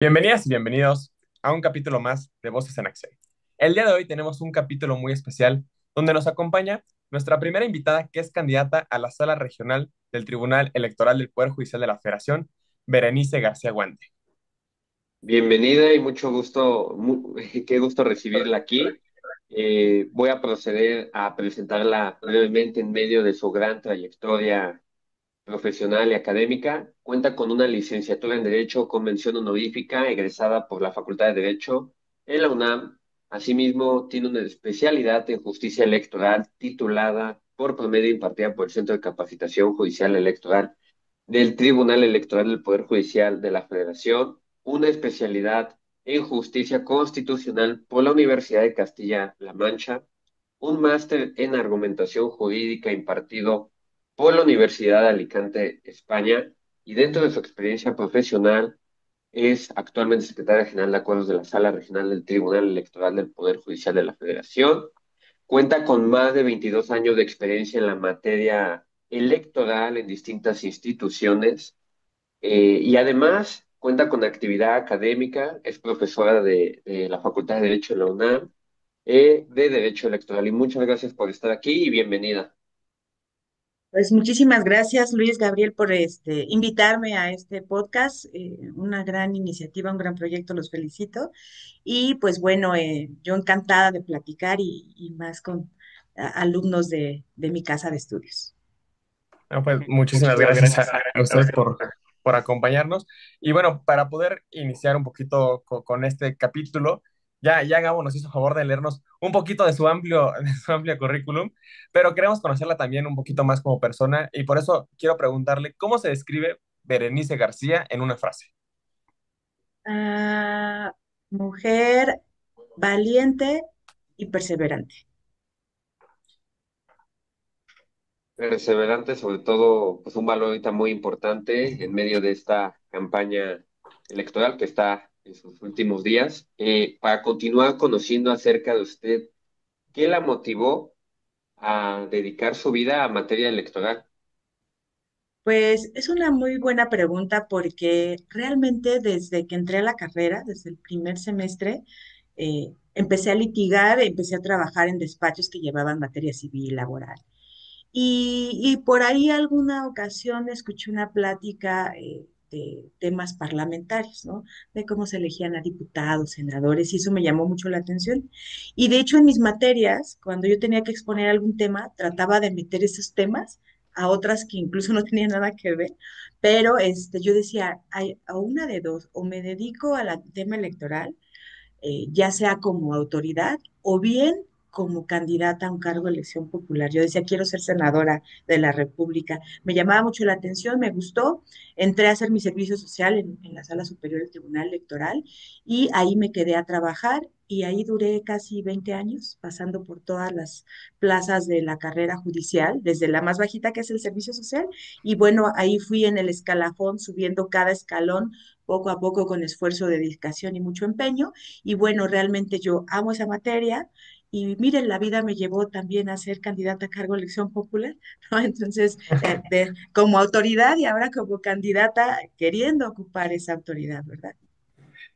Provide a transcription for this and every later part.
Bienvenidas y bienvenidos a un capítulo más de Voces en Acción. El día de hoy tenemos un capítulo muy especial donde nos acompaña nuestra primera invitada que es candidata a la Sala Regional del Tribunal Electoral del Poder Judicial de la Federación, Berenice García Guante. Bienvenida y mucho gusto, qué gusto recibirla aquí. Voy a proceder a presentarla brevemente en medio de su gran trayectoria profesional y académica. Cuenta con una licenciatura en Derecho con mención honorífica egresada por la Facultad de Derecho en la UNAM. Asimismo, tiene una especialidad en justicia electoral titulada por promedio impartida por el Centro de Capacitación Judicial Electoral del Tribunal Electoral del Poder Judicial de la Federación, una especialidad en justicia constitucional por la Universidad de Castilla-La Mancha, un máster en argumentación jurídica impartido por la Universidad de Alicante, España, y dentro de su experiencia profesional es actualmente secretaria general de acuerdos de la Sala Regional del Tribunal Electoral del Poder Judicial de la Federación. Cuenta con más de 22 años de experiencia en la materia electoral en distintas instituciones y además cuenta con actividad académica, es profesora de la Facultad de Derecho de la UNAM, de Derecho Electoral. Y muchas gracias por estar aquí y bienvenida. Pues muchísimas gracias, Luis Gabriel, por invitarme a este podcast. Una gran iniciativa, un gran proyecto, los felicito. Y pues bueno, yo encantada de platicar y más con alumnos de mi casa de estudios. No, pues muchísimas Muchísimas gracias gracias a a ustedes usted. por acompañarnos. Y bueno, para poder iniciar un poquito con este capítulo, ya Gabo nos hizo favor de leernos un poquito de de su amplio currículum, pero queremos conocerla también un poquito más como persona y por eso quiero preguntarle cómo se describe Berenice García en una frase. Ah, mujer valiente y perseverante. Perseverante, sobre todo, pues un valor ahorita muy importante en medio de esta campaña electoral que está en sus últimos días. Para continuar conociendo acerca de usted, ¿qué la motivó a dedicar su vida a materia electoral? Pues es una muy buena pregunta porque realmente desde que entré a la carrera, desde el primer semestre, empecé a litigar, empecé a trabajar en despachos que llevaban materia civil y laboral. Y por ahí alguna ocasión escuché una plática de temas parlamentarios, ¿no? De cómo se elegían a diputados, senadores, y eso me llamó mucho la atención. Y de hecho en mis materias, cuando yo tenía que exponer algún tema, trataba de meter esos temas a otras que incluso no tenían nada que ver, pero yo decía, hay a una de dos, o me dedico al tema electoral, ya sea como autoridad o bien como candidata a un cargo de elección popular. Yo decía, quiero ser senadora de la República. Me llamaba mucho la atención, me gustó. Entré a hacer mi servicio social en la Sala Superior del Tribunal Electoral y ahí me quedé a trabajar y ahí duré casi 20 años, pasando por todas las plazas de la carrera judicial, desde la más bajita que es el servicio social. Y bueno, ahí fui en el escalafón, subiendo cada escalón poco a poco con esfuerzo, dedicación y mucho empeño. Y bueno, realmente yo amo esa materia y miren, la vida me llevó también a ser candidata a cargo de elección popular, ¿no? Entonces, como autoridad y ahora como candidata queriendo ocupar esa autoridad, ¿verdad?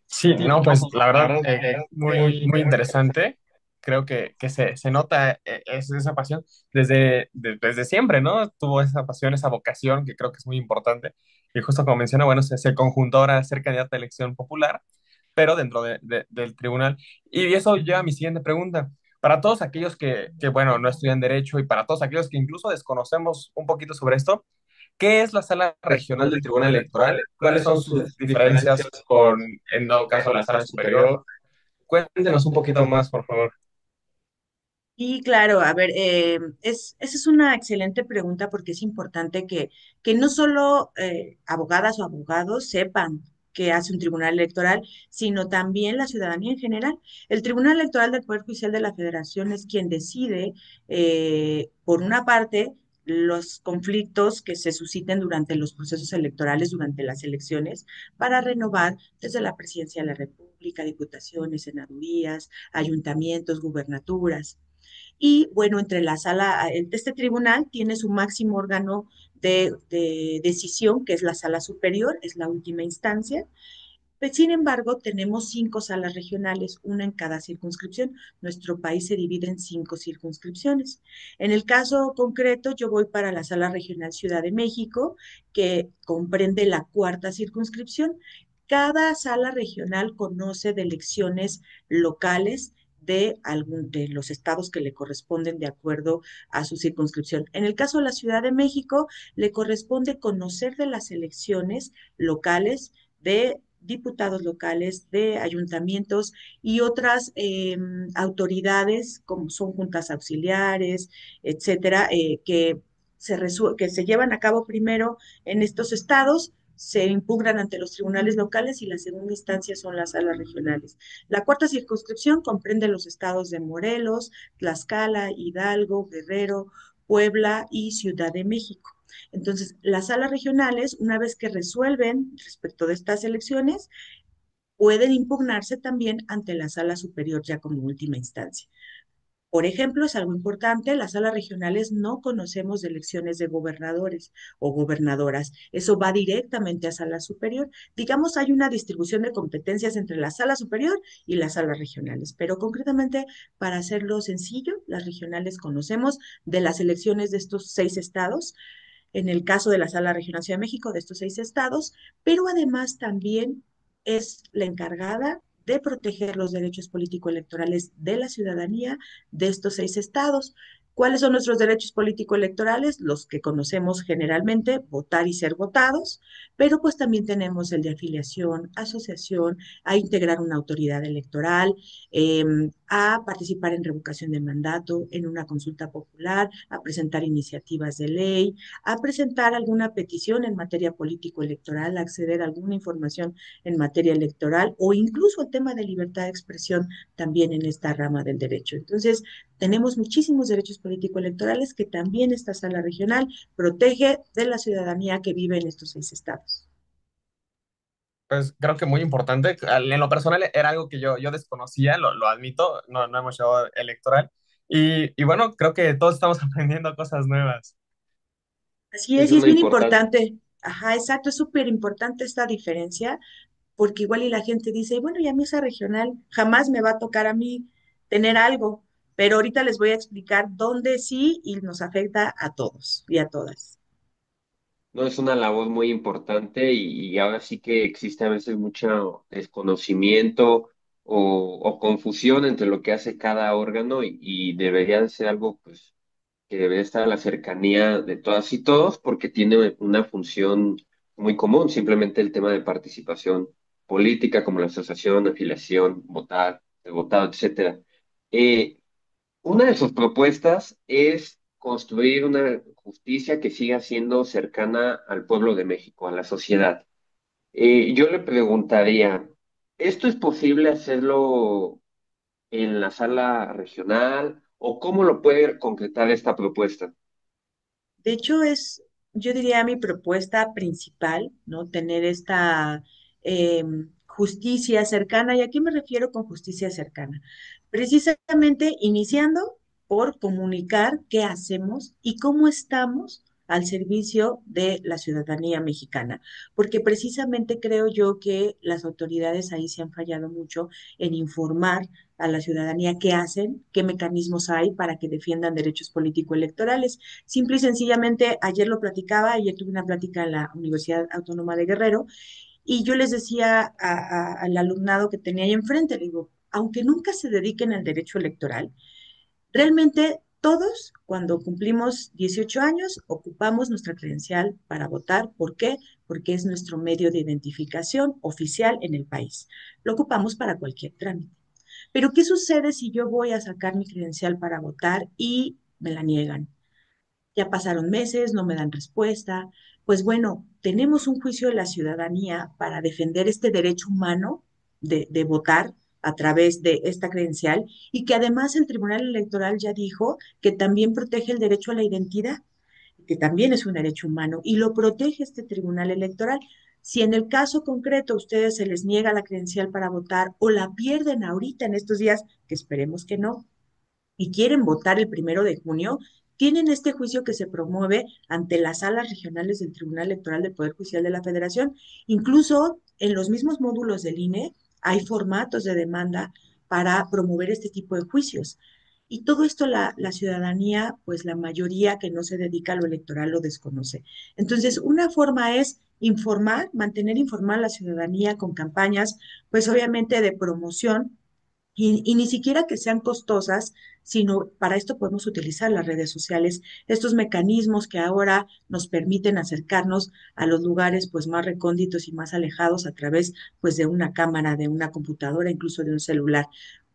Sí, Sí, no, no, pues pues la la verdad, verdad, muy interesante. Creo que se nota esa pasión desde siempre, ¿no? Tuvo esa pasión, esa vocación que creo que es muy importante. Y justo como menciona, bueno, se conjuntó ahora a ser candidata a elección popular, pero dentro del tribunal. Y eso lleva a mi siguiente pregunta. Para todos aquellos bueno, no estudian derecho y para todos aquellos que incluso desconocemos un poquito sobre esto, ¿qué es la sala regional del Tribunal Electoral? ¿Cuáles son sus diferencias con, en dado caso, la sala superior? Cuéntenos un poquito más, por favor. Y claro, a ver, esa es una excelente pregunta porque es importante que no solo abogadas o abogados sepan qué hace un tribunal electoral, sino también la ciudadanía en general. El Tribunal Electoral del Poder Judicial de la Federación es quien decide, por una parte, los conflictos que se susciten durante los procesos electorales, durante las elecciones, para renovar desde la presidencia de la República, diputaciones, senadurías, ayuntamientos, gubernaturas. Y bueno, entre la sala, este tribunal tiene su máximo órgano de decisión, que es la sala superior, es la última instancia, Sin embargo, tenemos 5 salas regionales, una en cada circunscripción. Nuestro país se divide en 5 circunscripciones. En el caso concreto, yo voy para la sala regional Ciudad de México, que comprende la cuarta circunscripción. Cada sala regional conoce de elecciones locales de los estados que le corresponden de acuerdo a su circunscripción. En el caso de la Ciudad de México, le corresponde conocer de las elecciones locales de diputados locales, de ayuntamientos y otras autoridades, como son juntas auxiliares, etcétera, que se llevan a cabo primero en estos estados, se impugnan ante los tribunales locales y la segunda instancia son las salas regionales. La cuarta circunscripción comprende los estados de Morelos, Tlaxcala, Hidalgo, Guerrero, Puebla y Ciudad de México. Entonces, las salas regionales, una vez que resuelven respecto de estas elecciones, pueden impugnarse también ante la sala superior ya como última instancia. Por ejemplo, es algo importante, las salas regionales no conocemos de elecciones de gobernadores o gobernadoras. Eso va directamente a sala superior. Digamos, hay una distribución de competencias entre la sala superior y las salas regionales, pero concretamente, para hacerlo sencillo, las regionales conocemos de las elecciones de estos 6 estados, en el caso de la Sala Regional Ciudad de México, de estos 6 estados, pero además también es la encargada de proteger los derechos político-electorales de la ciudadanía de estos 6 estados. ¿Cuáles son nuestros derechos político-electorales? Los que conocemos generalmente, votar y ser votados, pero pues también tenemos el de afiliación, asociación, a integrar una autoridad electoral, eh, a participar en revocación de mandato, en una consulta popular, a presentar iniciativas de ley, a presentar alguna petición en materia político-electoral, a acceder a alguna información en materia electoral o incluso el tema de libertad de expresión también en esta rama del derecho. Entonces, tenemos muchísimos derechos político-electorales que también esta sala regional protege de la ciudadanía que vive en estos 6 estados. Pues creo que muy importante. En lo personal era algo que yo desconocía, lo admito, no hemos llevado electoral. Y bueno, creo que todos estamos aprendiendo cosas nuevas. Así es, Es y es una bien importante. importante. Ajá, exacto, es súper importante esta diferencia porque igual y la gente dice, bueno, y a mí esa regional jamás me va a tocar a mí tener algo, pero ahorita les voy a explicar dónde sí y nos afecta a todos y a todas. No, es una labor muy importante y ahora sí que existe a veces mucho desconocimiento o confusión entre lo que hace cada órgano y debería de ser algo pues que debería estar a la cercanía de todas y todos porque tiene una función muy común, simplemente el tema de participación política como la asociación, afiliación, votar, el votado, etcétera. Eh, una de sus propuestas es construir una justicia que siga siendo cercana al pueblo de México, a la sociedad. Yo le preguntaría, ¿esto es posible hacerlo en la sala regional o cómo lo puede concretar esta propuesta? De hecho, yo diría, mi propuesta principal, ¿no? Tener esta justicia cercana. ¿Y a qué me refiero con justicia cercana? Precisamente iniciando por comunicar qué hacemos y cómo estamos al servicio de la ciudadanía mexicana, porque precisamente creo yo que las autoridades ahí se han fallado mucho en informar a la ciudadanía qué hacen, qué mecanismos hay para que defiendan derechos político-electorales. Simple y sencillamente, ayer lo platicaba, ayer tuve una plática en la Universidad Autónoma de Guerrero y yo les decía al alumnado que tenía ahí enfrente, le digo, aunque nunca se dediquen al derecho electoral, realmente todos, cuando cumplimos 18 años, ocupamos nuestra credencial para votar. ¿Por qué? Porque es nuestro medio de identificación oficial en el país. Lo ocupamos para cualquier trámite. Pero ¿qué sucede si yo voy a sacar mi credencial para votar y me la niegan? Ya pasaron meses, no me dan respuesta. Pues bueno, tenemos un juicio de la ciudadanía para defender este derecho humano de votar a través de esta credencial y que además el Tribunal Electoral ya dijo que también protege el derecho a la identidad, que también es un derecho humano y lo protege este Tribunal Electoral. Si en el caso concreto a ustedes se les niega la credencial para votar o la pierden ahorita en estos días, que esperemos que no, y quieren votar el 1 de junio, tienen este juicio que se promueve ante las salas regionales del Tribunal Electoral del Poder Judicial de la Federación. Incluso en los mismos módulos del INE hay formatos de demanda para promover este tipo de juicios. Y todo esto la ciudadanía, pues la mayoría que no se dedica a lo electoral lo desconoce. Entonces, una forma es informar, mantener informada a la ciudadanía con campañas, pues obviamente de promoción y ni siquiera que sean costosas, sino para esto podemos utilizar las redes sociales, estos mecanismos que ahora nos permiten acercarnos a los lugares pues más recónditos y más alejados a través pues de una cámara, de una computadora, incluso de un celular.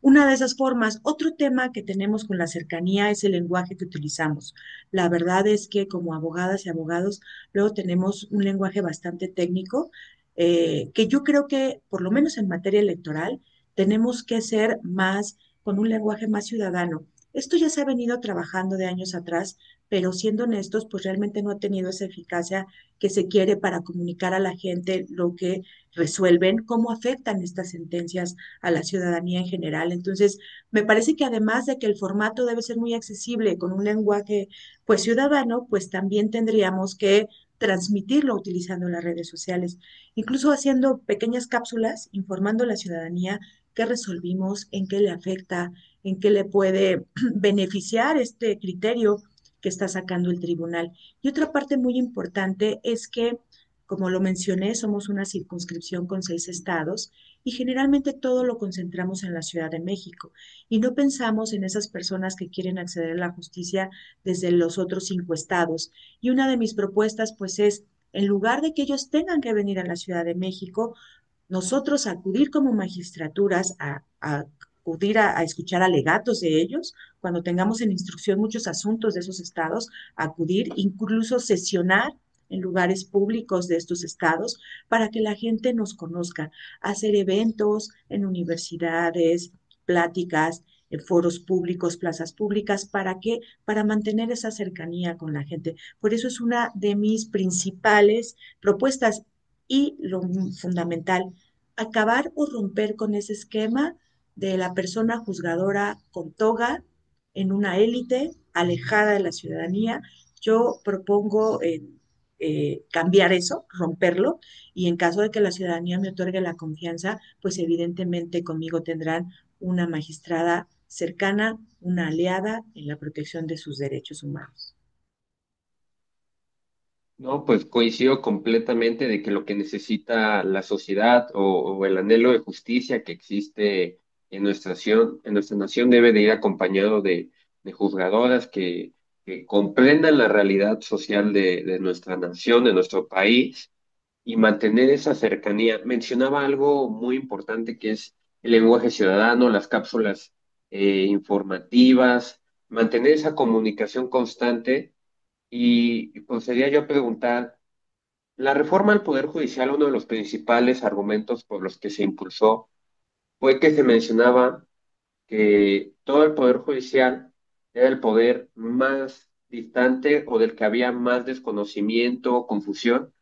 Una de esas formas, otro tema que tenemos con la cercanía es el lenguaje que utilizamos. La verdad es que como abogadas y abogados, luego tenemos un lenguaje bastante técnico, que yo creo que, por lo menos en materia electoral, tenemos que ser más, con un lenguaje más ciudadano. Esto ya se ha venido trabajando de años atrás, pero siendo honestos, pues realmente no ha tenido esa eficacia que se quiere para comunicar a la gente lo que resuelven, cómo afectan estas sentencias a la ciudadanía en general. Entonces, me parece que además de que el formato debe ser muy accesible con un lenguaje pues ciudadano, pues también tendríamos que transmitirlo utilizando las redes sociales, incluso haciendo pequeñas cápsulas informando a la ciudadanía qué resolvimos, en qué le afecta, en qué le puede beneficiar este criterio que está sacando el tribunal. Y otra parte muy importante es que, como lo mencioné, somos una circunscripción con 6 estados y generalmente todo lo concentramos en la Ciudad de México y no pensamos en esas personas que quieren acceder a la justicia desde los otros 5 estados. Y una de mis propuestas, pues, es, en lugar de que ellos tengan que venir a la Ciudad de México, nosotros acudir como magistraturas a acudir a escuchar alegatos de ellos, cuando tengamos en instrucción muchos asuntos de esos estados, acudir, incluso sesionar en lugares públicos de estos estados para que la gente nos conozca, hacer eventos en universidades, pláticas, en foros públicos, plazas públicas, ¿para qué? Para mantener esa cercanía con la gente. Por eso es una de mis principales propuestas y lo fundamental, acabar o romper con ese esquema de la persona juzgadora con toga en una élite alejada de la ciudadanía. Yo propongo cambiar eso, romperlo, y en caso de que la ciudadanía me otorgue la confianza, pues evidentemente conmigo tendrán una magistrada cercana, una aliada en la protección de sus derechos humanos. No, pues coincido completamente de que lo que necesita la sociedad o el anhelo de justicia que existe en nuestra nación debe de ir acompañado de juzgadoras que comprendan la realidad social de nuestra nación, de nuestro país y mantener esa cercanía. Mencionaba algo muy importante que es el lenguaje ciudadano, las cápsulas informativas, mantener esa comunicación constante y procedería yo a preguntar, la reforma al Poder Judicial, uno de los principales argumentos por los que se impulsó fue que se mencionaba que todo el Poder Judicial era el poder más distante o del que había más desconocimiento o confusión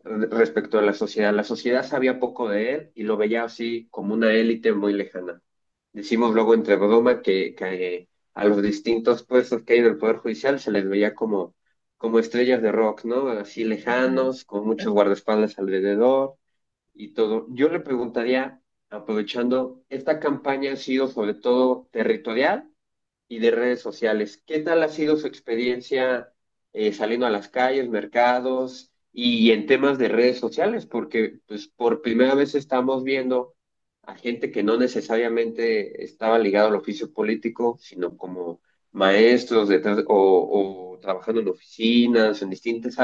respecto a la sociedad. La sociedad sabía poco de él y lo veía así como una élite muy lejana. Decimos luego entre broma que a los distintos puestos que hay en el Poder Judicial se les veía como estrellas de rock, ¿no? Así Ujú. lejanos, con muchos guardaespaldas alrededor y todo. Yo le preguntaría, aprovechando, esta campaña ha sido sobre todo territorial y de redes sociales. ¿Qué tal ha sido su experiencia saliendo a las calles, mercados y en temas de redes sociales? Porque pues por primera vez estamos viendo a gente que no necesariamente estaba ligado al oficio político, sino como maestros detrás, o trabajando en oficinas, en distintas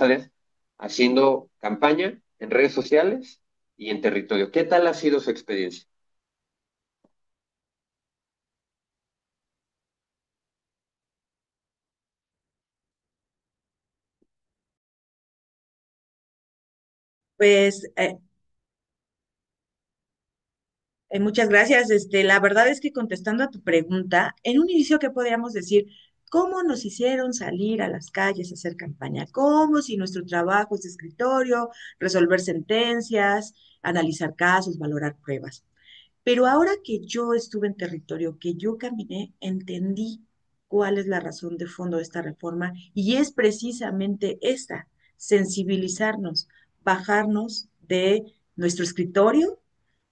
áreas, haciendo campaña en redes sociales y en territorio. ¿Qué tal ha sido su experiencia? Pues muchas gracias. La verdad es que contestando a tu pregunta, en un inicio, ¿qué podríamos decir? ¿Cómo nos hicieron salir a las calles a hacer campaña? ¿Cómo si nuestro trabajo es de escritorio, resolver sentencias, analizar casos, valorar pruebas? Pero ahora que yo estuve en territorio, que yo caminé, entendí cuál es la razón de fondo de esta reforma y es precisamente esta, sensibilizarnos, bajarnos de nuestro escritorio,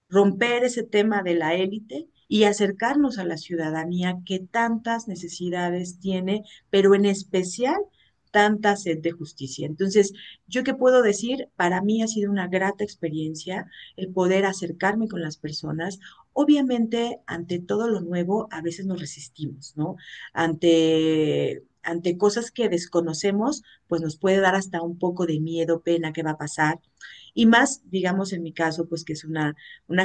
romper ese tema de la élite y acercarnos a la ciudadanía que tantas necesidades tiene, pero en especial tanta sed de justicia. Entonces, ¿yo qué puedo decir? Para mí ha sido una grata experiencia el poder acercarme con las personas. Obviamente, ante todo lo nuevo, a veces nos resistimos, ¿no? Ante cosas que desconocemos, pues nos puede dar hasta un poco de miedo, pena, qué va a pasar. Y más, digamos, en mi caso, pues que es una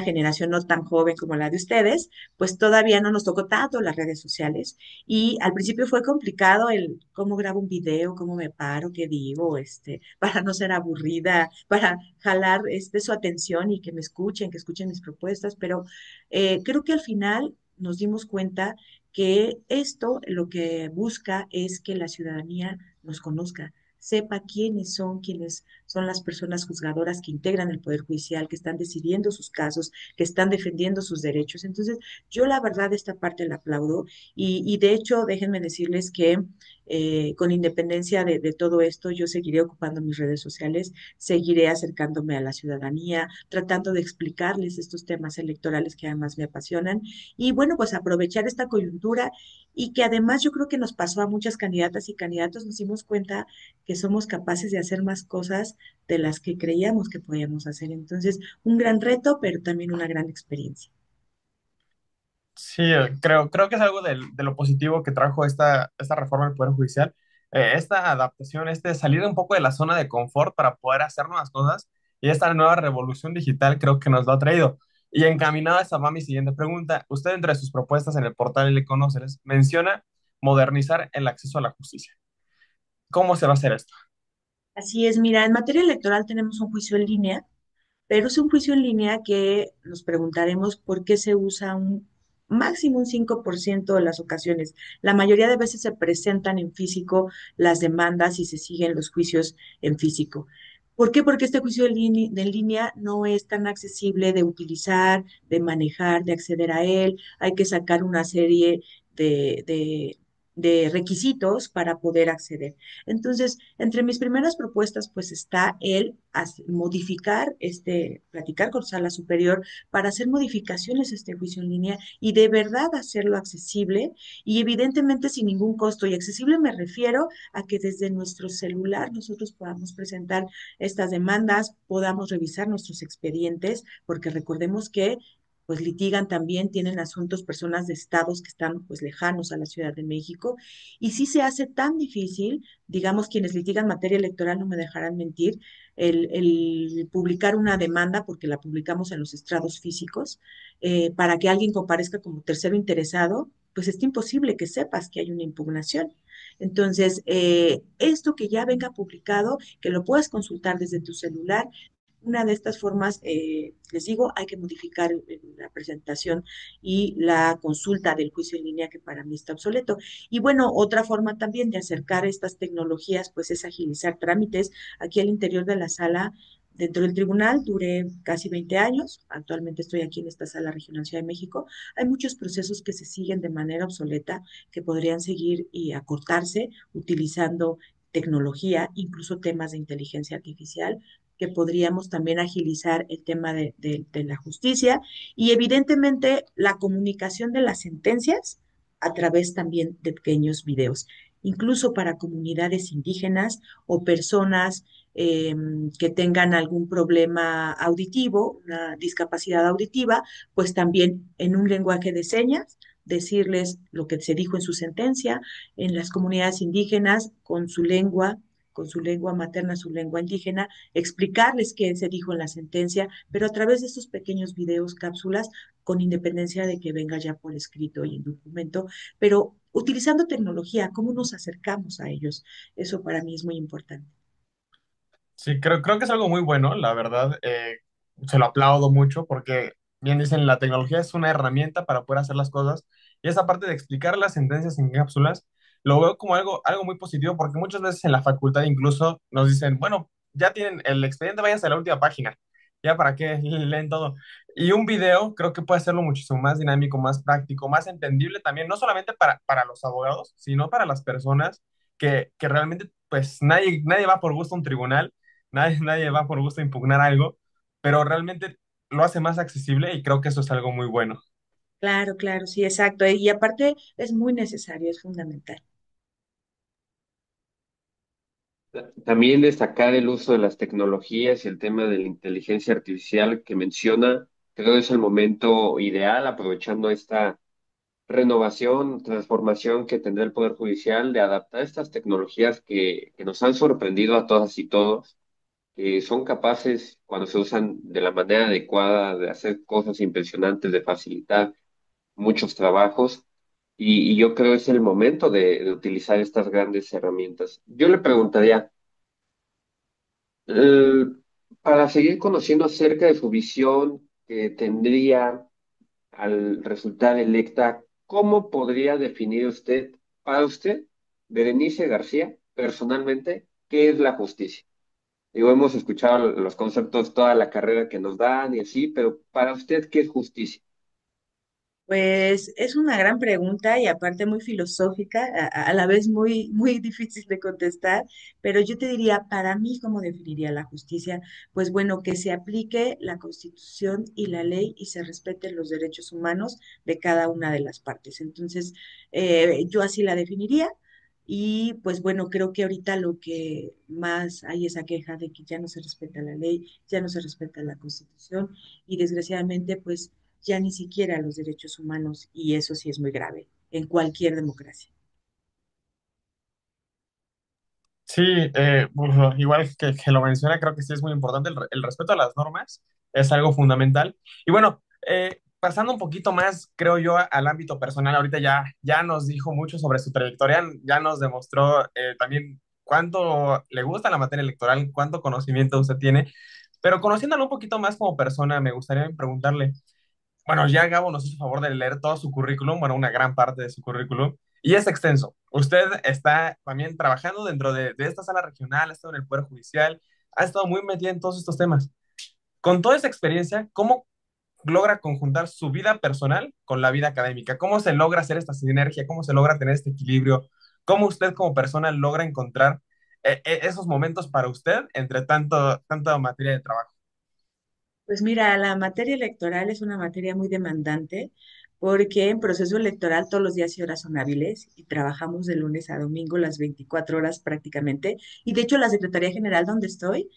generación no tan joven como la de ustedes, pues todavía no nos tocó tanto las redes sociales. Y al principio fue complicado el cómo grabo un video, cómo me paro, qué digo, para no ser aburrida, para jalar su atención y que escuchen mis propuestas, pero creo que al final nos dimos cuenta que esto lo que busca es que la ciudadanía nos conozca, sepa quiénes son las personas juzgadoras que integran el Poder Judicial, que están decidiendo sus casos, que están defendiendo sus derechos. Entonces, yo la verdad esta parte la aplaudo y de hecho, déjenme decirles que con independencia de todo esto, yo seguiré ocupando mis redes sociales, seguiré acercándome a la ciudadanía, tratando de explicarles estos temas electorales que además me apasionan y bueno, pues aprovechar esta coyuntura y que además yo creo que nos pasó a muchas candidatas y candidatos, nos dimos cuenta que somos capaces de hacer más cosas de las que creíamos que podíamos hacer. Entonces, un gran reto, pero también una gran experiencia. Sí, creo que es algo de lo positivo que trajo esta reforma del Poder Judicial, esta adaptación, este salir un poco de la zona de confort para poder hacer nuevas cosas y esta nueva revolución digital creo que nos lo ha traído. Y encaminada esta va mi siguiente pregunta. Usted entre sus propuestas en el portal Econóceres menciona modernizar el acceso a la justicia. ¿Cómo se va a hacer esto? Así es, mira, en materia electoral tenemos un juicio en línea, pero es un juicio en línea que nos preguntaremos por qué se usa un máximo un 5% de las ocasiones. La mayoría de veces se presentan en físico las demandas y se siguen los juicios en físico. ¿Por qué? Porque este juicio de línea no es tan accesible de utilizar, de manejar, de acceder a él. Hay que sacar una serie de, de de requisitos para poder acceder. Entonces, entre mis primeras propuestas, pues está el modificar, platicar con sala superior para hacer modificaciones a este juicio en línea y de verdad hacerlo accesible y evidentemente sin ningún costo. Y accesible me refiero a que desde nuestro celular nosotros podamos presentar estas demandas, podamos revisar nuestros expedientes, porque recordemos que pues litigan también, tienen asuntos personas de estados que están pues lejanos a la Ciudad de México y si se hace tan difícil, digamos, quienes litigan materia electoral no me dejarán mentir, el publicar una demanda, porque la publicamos en los estrados físicos, para que alguien comparezca como tercero interesado, pues es imposible que sepas que hay una impugnación. Entonces, esto que ya venga publicado, que lo puedas consultar desde tu celular, una de estas formas, les digo, hay que modificar la presentación y la consulta del juicio en línea, que para mí está obsoleto. Y bueno, otra forma también de acercar estas tecnologías, pues es agilizar trámites. Aquí al interior de la sala, dentro del tribunal, duré casi 20 años. Actualmente estoy aquí en esta sala regional Ciudad de México. Hay muchos procesos que se siguen de manera obsoleta, que podrían seguir y acortarse utilizando tecnología, incluso temas de inteligencia artificial que podríamos también agilizar el tema de la justicia y evidentemente la comunicación de las sentencias a través también de pequeños videos, incluso para comunidades indígenas o personas que tengan algún problema auditivo, una discapacidad auditiva, pues también en un lenguaje de señas decirles lo que se dijo en su sentencia, en las comunidades indígenas con su lengua materna, su lengua indígena, explicarles qué se dijo en la sentencia, pero a través de estos pequeños videos, cápsulas, con independencia de que venga ya por escrito y en documento, pero utilizando tecnología, ¿cómo nos acercamos a ellos? Eso para mí es muy importante. Sí, creo que es algo muy bueno, la verdad. Se lo aplaudo mucho porque, bien dicen, la tecnología es una herramienta para poder hacer las cosas. Y esa parte de explicar las sentencias en cápsulas, lo veo como algo muy positivo porque muchas veces en la facultad incluso nos dicen, bueno, ya tienen el expediente, váyanse a la última página. ya para qué leen todo. Y un video creo que puede hacerlo muchísimo más dinámico, más práctico, más entendible también, no solamente para los abogados, sino para las personas que realmente, pues nadie va por gusto a un tribunal, nadie va por gusto a impugnar algo, pero realmente lo hace más accesible y creo que eso es algo muy bueno. Claro, claro, sí, exacto. Y aparte es muy necesario, es fundamental. También destacar el uso de las tecnologías y el tema de la inteligencia artificial que menciona, creo que es el momento ideal, aprovechando esta renovación, transformación que tendrá el Poder Judicial de adaptar estas tecnologías que nos han sorprendido a todas y todos, que son capaces, cuando se usan de la manera adecuada, de hacer cosas impresionantes, de facilitar muchos trabajos. Y yo creo que es el momento de utilizar estas grandes herramientas. Yo le preguntaría, eh, para seguir conociendo acerca de su visión que tendría al resultar electa, ¿cómo podría definir usted, para usted, Berenice García, personalmente, qué es la justicia? Digo, hemos escuchado los conceptos toda la carrera que nos dan y así, pero para usted, ¿qué es justicia? Pues es una gran pregunta y aparte muy filosófica, a la vez muy, muy difícil de contestar, pero yo te diría, para mí, ¿cómo definiría la justicia? Pues bueno, que se aplique la Constitución y la ley y se respeten los derechos humanos de cada una de las partes. Entonces, yo así la definiría. Y pues bueno, creo que ahorita lo que más hay esa queja de que ya no se respeta la ley, ya no se respeta la Constitución y desgraciadamente pues ya ni siquiera los derechos humanos, y eso sí es muy grave en cualquier democracia. Sí, bueno, igual que lo menciona, creo que sí es muy importante el respeto a las normas, es algo fundamental. Y bueno, pasando un poquito más, creo yo, al ámbito personal, ahorita ya nos dijo mucho sobre su trayectoria, ya nos demostró también cuánto le gusta la materia electoral, cuánto conocimiento usted tiene, pero conociéndolo un poquito más como persona, me gustaría preguntarle, bueno, ya Gabo nos hizo favor de leer todo su currículum, bueno, una gran parte de su currículum, y es extenso. Usted está también trabajando dentro de esta sala regional, ha estado en el Poder Judicial, ha estado muy metido en todos estos temas. Con toda esa experiencia, ¿cómo logra conjuntar su vida personal con la vida académica? ¿Cómo se logra hacer esta sinergia? ¿Cómo se logra tener este equilibrio? ¿Cómo usted como persona logra encontrar esos momentos para usted entre tanta materia de trabajo? Pues mira, la materia electoral es una materia muy demandante porque en proceso electoral todos los días y horas son hábiles y trabajamos de lunes a domingo las 24 horas prácticamente. Y de hecho la Secretaría General donde estoy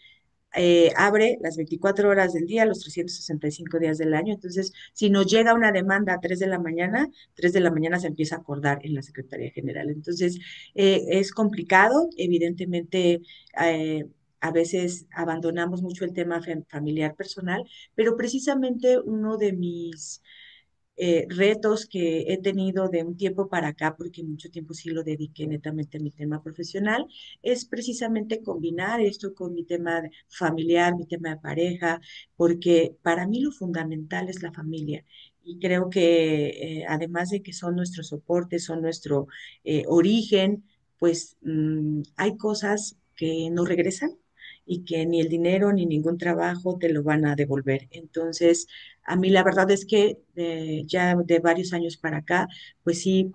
abre las 24 horas del día, los 365 días del año. Entonces, si nos llega una demanda a 3 de la mañana, 3 de la mañana se empieza a acordar en la Secretaría General. Entonces, es complicado, evidentemente. A veces abandonamos mucho el tema familiar personal, pero precisamente uno de mis retos que he tenido de un tiempo para acá, porque mucho tiempo sí lo dediqué netamente a mi tema profesional, es precisamente combinar esto con mi tema familiar, mi tema de pareja, porque para mí lo fundamental es la familia. Y creo que además de que son nuestro soporte, son nuestro origen, pues hay cosas que no regresan y que ni el dinero ni ningún trabajo te lo van a devolver. Entonces, a mí la verdad es que ya de varios años para acá, pues sí,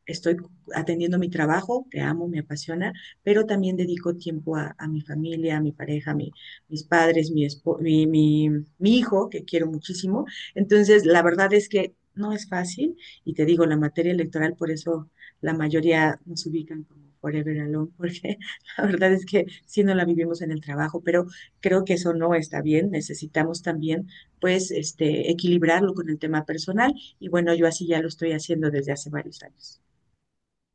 estoy atendiendo mi trabajo, que amo, me apasiona, pero también dedico tiempo a mi familia, a mi pareja, mis padres, mi hijo, que quiero muchísimo. Entonces, la verdad es que no es fácil y te digo, la materia electoral, por eso la mayoría nos ubican como Forever Alone, porque la verdad es que sí no la vivimos en el trabajo, pero creo que eso no está bien. Necesitamos también pues equilibrarlo con el tema personal y bueno, yo así ya lo estoy haciendo desde hace varios años.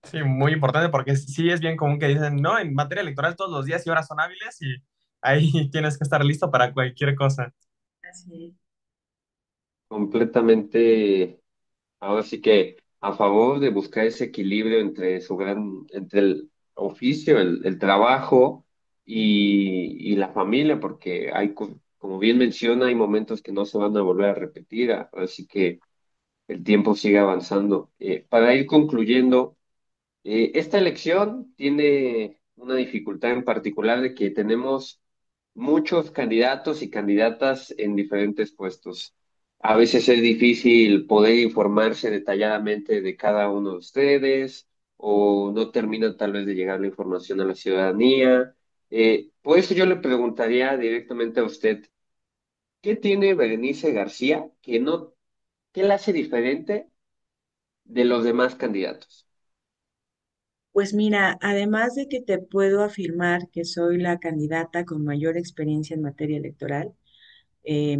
Sí, muy importante porque sí es bien común que dicen, no, en materia electoral todos los días y horas son hábiles y ahí tienes que estar listo para cualquier cosa. Así Completamente, ahora sí que a favor de buscar ese equilibrio entre entre el oficio, el trabajo y la familia, porque como bien menciona, hay momentos que no se van a volver a repetir, así que el tiempo sigue avanzando. Para ir concluyendo, esta elección tiene una dificultad en particular de que tenemos muchos candidatos y candidatas en diferentes puestos. A veces es difícil poder informarse detalladamente de cada uno de ustedes o no termina tal vez de llegar la información a la ciudadanía. Por eso yo le preguntaría directamente a usted, ¿qué tiene Berenice García que no, qué la hace diferente de los demás candidatos? Pues mira, además de que te puedo afirmar que soy la candidata con mayor experiencia en materia electoral, eh,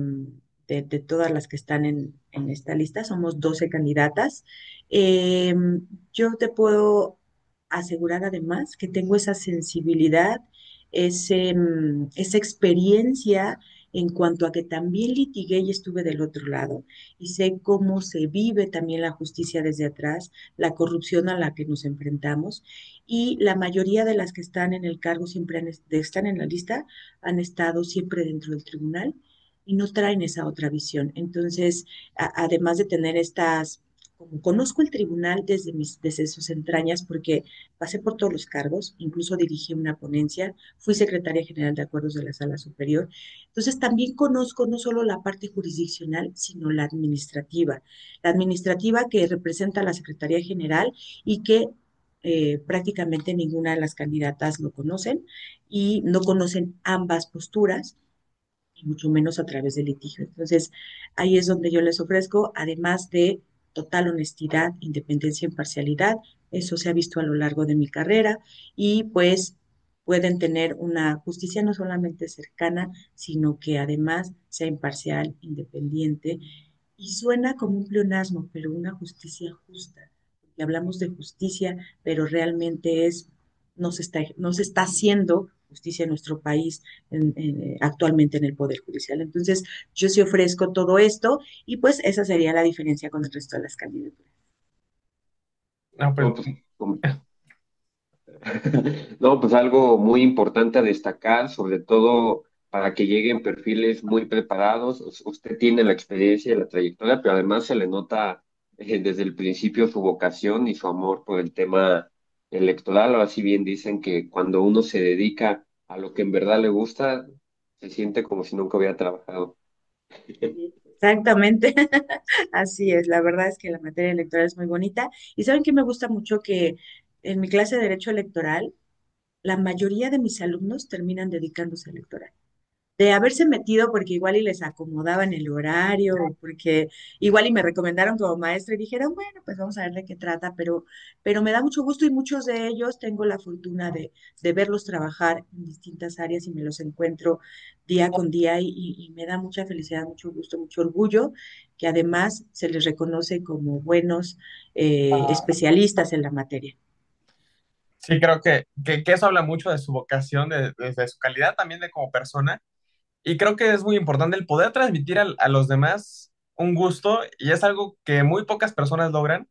de todas las que están en esta lista, somos 12 candidatas. Eh, yo te puedo asegurar además que tengo esa sensibilidad, esa experiencia en cuanto a que también litigué y estuve del otro lado y sé cómo se vive también la justicia desde atrás, la corrupción a la que nos enfrentamos y la mayoría de las que están en el cargo siempre están en la lista, han estado siempre dentro del tribunal y no traen esa otra visión. Entonces, además de tener estas, como conozco el tribunal desde sus entrañas, porque pasé por todos los cargos, incluso dirigí una ponencia, fui secretaria general de acuerdos de la Sala Superior. Entonces, también conozco no solo la parte jurisdiccional, sino la administrativa que representa a la Secretaría General y que prácticamente ninguna de las candidatas lo conocen y no conocen ambas posturas y mucho menos a través de litigio. Entonces, ahí es donde yo les ofrezco, además de total honestidad, independencia, imparcialidad, eso se ha visto a lo largo de mi carrera y pues pueden tener una justicia no solamente cercana, sino que además sea imparcial, independiente y suena como un pleonasmo, pero una justicia justa, porque hablamos de justicia, pero realmente no se está haciendo justicia en nuestro país actualmente en el Poder Judicial. Entonces, yo sí ofrezco todo esto y pues esa sería la diferencia con el resto de las candidaturas. No, pues, No, pues, no, pues algo muy importante a destacar, sobre todo para que lleguen perfiles muy preparados. Usted tiene la experiencia y la trayectoria, pero además se le nota desde el principio su vocación y su amor por el tema electoral. Ahora sí bien dicen que cuando uno se dedica a lo que en verdad le gusta, se siente como si nunca hubiera trabajado. Sí, exactamente, así es. La verdad es que la materia electoral es muy bonita. Y saben que me gusta mucho que en mi clase de Derecho Electoral, la mayoría de mis alumnos terminan dedicándose al electoral. De haberse metido porque igual y les acomodaban el horario, o porque igual y me recomendaron como maestra y dijeron, bueno, pues vamos a ver de qué trata, pero me da mucho gusto y muchos de ellos tengo la fortuna de verlos trabajar en distintas áreas y me los encuentro día con día y me da mucha felicidad, mucho gusto, mucho orgullo, que además se les reconoce como buenos especialistas en la materia. sí, creo que eso habla mucho de su vocación, de su calidad también de como persona. Y creo que es muy importante el poder transmitir a los demás un gusto y es algo que muy pocas personas logran.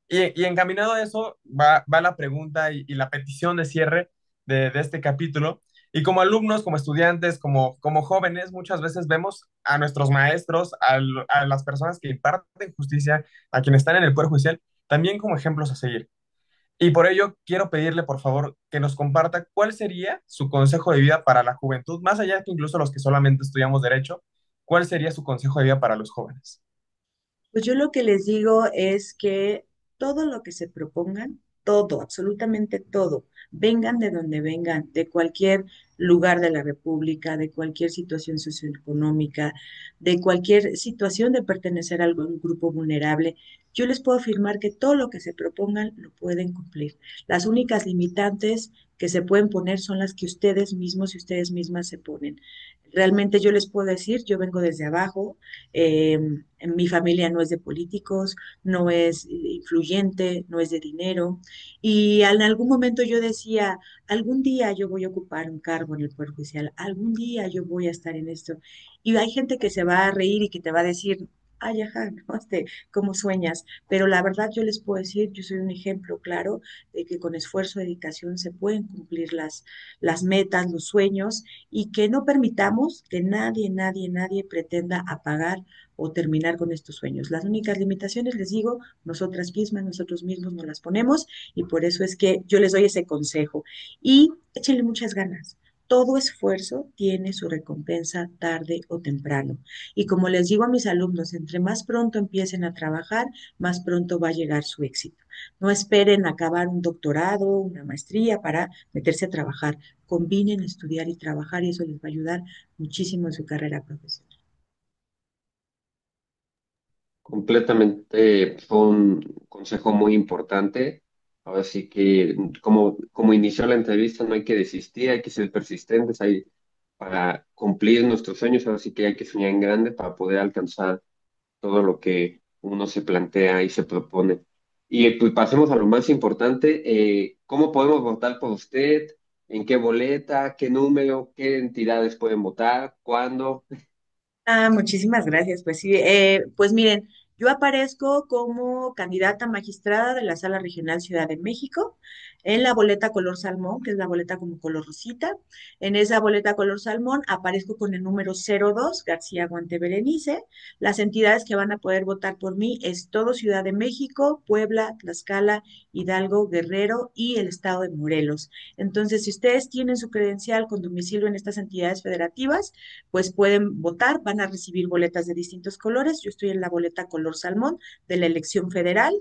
Y encaminado a eso va la pregunta y la petición de cierre de este capítulo. Y como alumnos, como estudiantes, como jóvenes, muchas veces vemos a nuestros maestros, a las personas que imparten justicia, a quienes están en el Poder Judicial, también como ejemplos a seguir. Y por ello quiero pedirle, por favor, que nos comparta cuál sería su consejo de vida para la juventud, más allá que incluso los que solamente estudiamos derecho, cuál sería su consejo de vida para los jóvenes. Pues yo lo que les digo es que todo lo que se propongan, todo, absolutamente todo, vengan de donde vengan, de cualquier lugar de la República, de cualquier situación socioeconómica, de cualquier situación de pertenecer a algún grupo vulnerable, yo les puedo afirmar que todo lo que se propongan lo pueden cumplir. Las únicas limitantes que se pueden poner son las que ustedes mismos y ustedes mismas se ponen. Realmente yo les puedo decir, yo vengo desde abajo, eh, mi familia no es de políticos, no es influyente, no es de dinero. Y en algún momento yo decía, algún día yo voy a ocupar un cargo en el Poder Judicial, algún día yo voy a estar en esto. Y hay gente que se va a reír y que te va a decir, ay, ajá, ¿no? ¿Cómo sueñas? Pero la verdad yo les puedo decir, yo soy un ejemplo claro de que con esfuerzo, dedicación se pueden cumplir las metas, los sueños y que no permitamos que nadie pretenda apagar o terminar con estos sueños. Las únicas limitaciones, les digo, nosotras mismas, nosotros mismos nos las ponemos y por eso es que yo les doy ese consejo. Y échenle muchas ganas. todo esfuerzo tiene su recompensa tarde o temprano. Y como les digo a mis alumnos, entre más pronto empiecen a trabajar, más pronto va a llegar su éxito. No esperen acabar un doctorado, una maestría para meterse a trabajar. Combinen estudiar y trabajar y eso les va a ayudar muchísimo en su carrera profesional. Completamente, fue un consejo muy importante. Ahora sí que, como inició la entrevista, no hay que desistir, hay que ser persistentes para cumplir nuestros sueños. Ahora sí que hay que soñar en grande para poder alcanzar todo lo que uno se plantea y se propone. Y pues pasemos a lo más importante, ¿cómo podemos votar por usted? ¿En qué boleta? ¿Qué número? ¿Qué entidades pueden votar? ¿Cuándo? Muchísimas gracias. Pues sí, pues miren, yo aparezco como candidata magistrada de la Sala Regional Ciudad de México en la boleta color salmón, que es la boleta como color rosita. En esa boleta color salmón aparezco con el número 02 García Guante Berenice. Las entidades que van a poder votar por mí es todo Ciudad de México, Puebla, Tlaxcala, Hidalgo, Guerrero y el estado de Morelos. Entonces, si ustedes tienen su credencial con domicilio en estas entidades federativas, pues pueden votar, van a recibir boletas de distintos colores. Yo estoy en la boleta color salmón de la elección federal.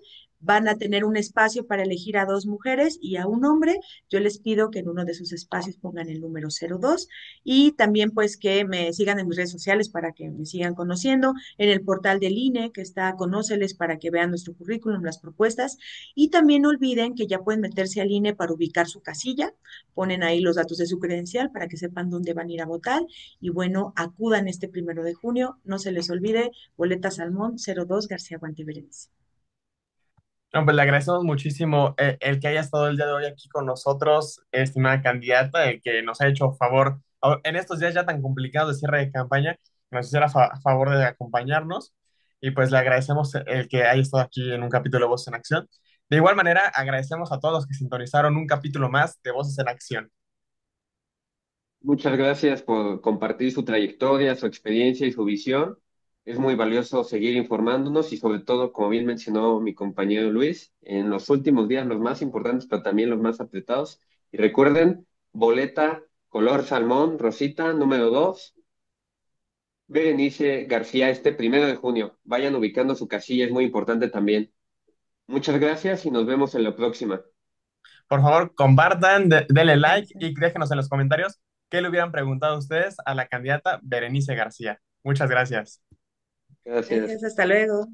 Van a tener un espacio para elegir a dos mujeres y a un hombre. Yo les pido que en uno de sus espacios pongan el número 02 y también pues que me sigan en mis redes sociales para que me sigan conociendo, en el portal del INE que está Conóceles para que vean nuestro currículum, las propuestas y también no olviden que ya pueden meterse al INE para ubicar su casilla, ponen ahí los datos de su credencial para que sepan dónde van a ir a votar y bueno, acudan este 1 de junio, no se les olvide, boleta Salmón 02 García Guantiberense. No, pues le agradecemos muchísimo el que haya estado el día de hoy aquí con nosotros, estimada candidata, el que nos ha hecho favor en estos días ya tan complicados de cierre de campaña, que nos hiciera favor de acompañarnos. Y pues le agradecemos el que haya estado aquí en un capítulo de Voces en Acción. De igual manera, agradecemos a todos los que sintonizaron un capítulo más de Voces en Acción. Muchas gracias por compartir su trayectoria, su experiencia y su visión. Es muy valioso seguir informándonos y sobre todo, como bien mencionó mi compañero Luis, en los últimos días los más importantes, pero también los más apretados. Y recuerden, boleta color salmón, rosita, número 2, Berenice García, este 1 de junio. Vayan ubicando su casilla, es muy importante también. Muchas gracias y nos vemos en la próxima. Por favor, compartan, denle like Gracias. y déjenos en los comentarios qué le hubieran preguntado ustedes a la candidata Berenice García. Muchas gracias. Gracias. Gracias, hasta luego.